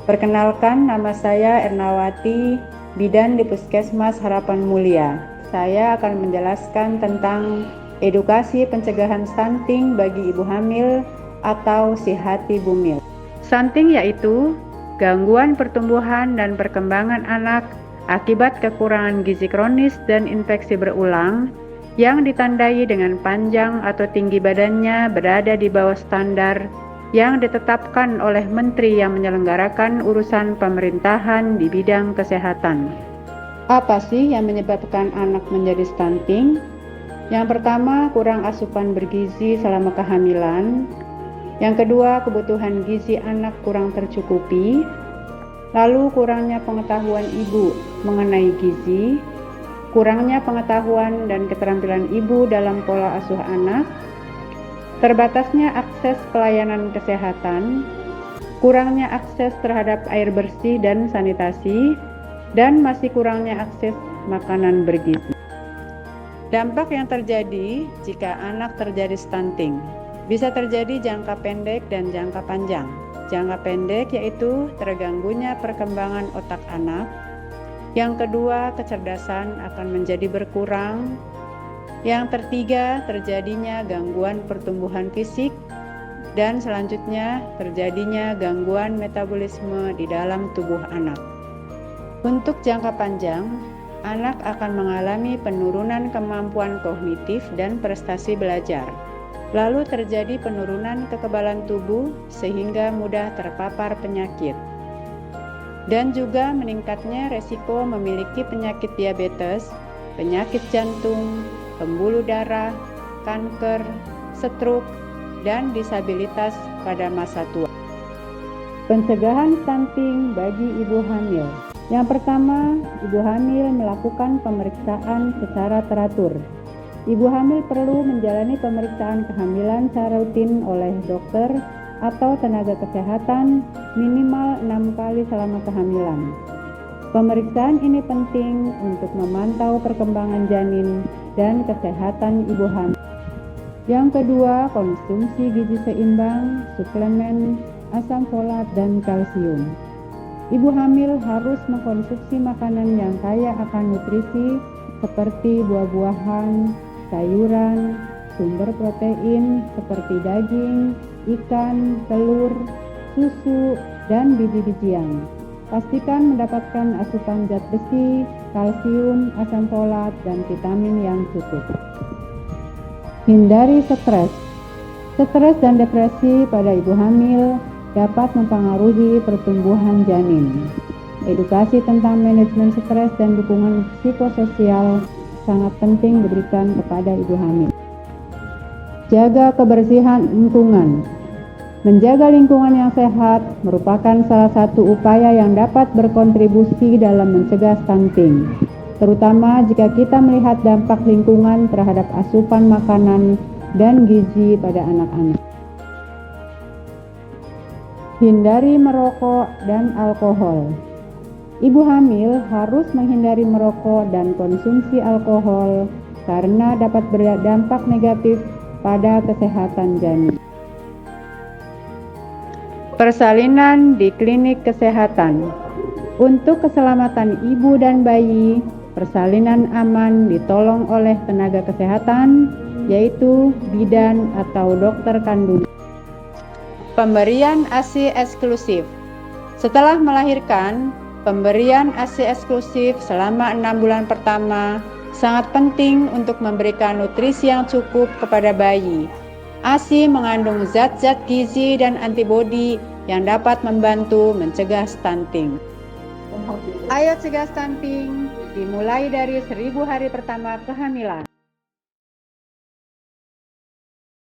Perkenalkan, nama saya Ernawati, bidan di Puskesmas Harapan Mulia. Saya akan menjelaskan tentang edukasi pencegahan stunting bagi ibu hamil atau si hati bumil. Stunting yaitu gangguan pertumbuhan dan perkembangan anak akibat kekurangan gizi kronis dan infeksi berulang yang ditandai dengan panjang atau tinggi badannya berada di bawah standar yang ditetapkan oleh menteri yang menyelenggarakan urusan pemerintahan di bidang kesehatan. Apa sih yang menyebabkan anak menjadi stunting? Yang pertama, kurang asupan bergizi selama kehamilan. Yang kedua, kebutuhan gizi anak kurang tercukupi. Lalu kurangnya pengetahuan ibu mengenai gizi, kurangnya pengetahuan dan keterampilan ibu dalam pola asuh anak, terbatasnya akses pelayanan kesehatan, kurangnya akses terhadap air bersih dan sanitasi, dan masih kurangnya akses makanan bergizi. Dampak yang terjadi jika anak terjadi stunting bisa terjadi jangka pendek dan jangka panjang. Jangka pendek yaitu terganggunya perkembangan otak anak. Yang kedua, kecerdasan akan menjadi berkurang. Yang ketiga, terjadinya gangguan pertumbuhan fisik. Dan selanjutnya, terjadinya gangguan metabolisme di dalam tubuh anak. Untuk jangka panjang, anak akan mengalami penurunan kemampuan kognitif dan prestasi belajar. Lalu terjadi penurunan kekebalan tubuh sehingga mudah terpapar penyakit. Dan juga meningkatnya resiko memiliki penyakit diabetes, penyakit jantung, pembuluh darah, kanker, stroke, dan disabilitas pada masa tua. Pencegahan stunting bagi ibu hamil. Yang pertama, ibu hamil melakukan pemeriksaan secara teratur. Ibu hamil perlu menjalani pemeriksaan kehamilan secara rutin oleh dokter atau tenaga kesehatan minimal 6 kali selama kehamilan. Pemeriksaan ini penting untuk memantau perkembangan janin dan kesehatan ibu hamil. Yang kedua, konsumsi gizi seimbang, suplemen, asam folat, dan kalsium. Ibu hamil harus mengkonsumsi makanan yang kaya akan nutrisi seperti buah-buahan, sayuran, sumber protein seperti daging, ikan, telur, susu, dan biji-bijian. Pastikan mendapatkan asupan zat besi, kalsium, asam folat, dan vitamin yang cukup. Hindari stres. Stres dan depresi pada ibu hamil dapat mempengaruhi pertumbuhan janin. Edukasi tentang manajemen stres dan dukungan psikososial sangat penting diberikan kepada ibu hamil. Jaga kebersihan lingkungan. Menjaga lingkungan yang sehat merupakan salah satu upaya yang dapat berkontribusi dalam mencegah stunting, terutama jika kita melihat dampak lingkungan terhadap asupan makanan dan gizi pada anak-anak. Hindari merokok dan alkohol. Ibu hamil harus menghindari merokok dan konsumsi alkohol karena dapat berdampak negatif pada kesehatan janin. Persalinan di klinik kesehatan. Untuk keselamatan ibu dan bayi, persalinan aman ditolong oleh tenaga kesehatan, yaitu bidan atau dokter kandungan. Pemberian ASI eksklusif. Setelah melahirkan, pemberian ASI eksklusif selama 6 bulan pertama sangat penting untuk memberikan nutrisi yang cukup kepada bayi. ASI mengandung zat-zat gizi dan antibodi yang dapat membantu mencegah stunting. Ayo cegah stunting, dimulai dari 1000 hari pertama kehamilan.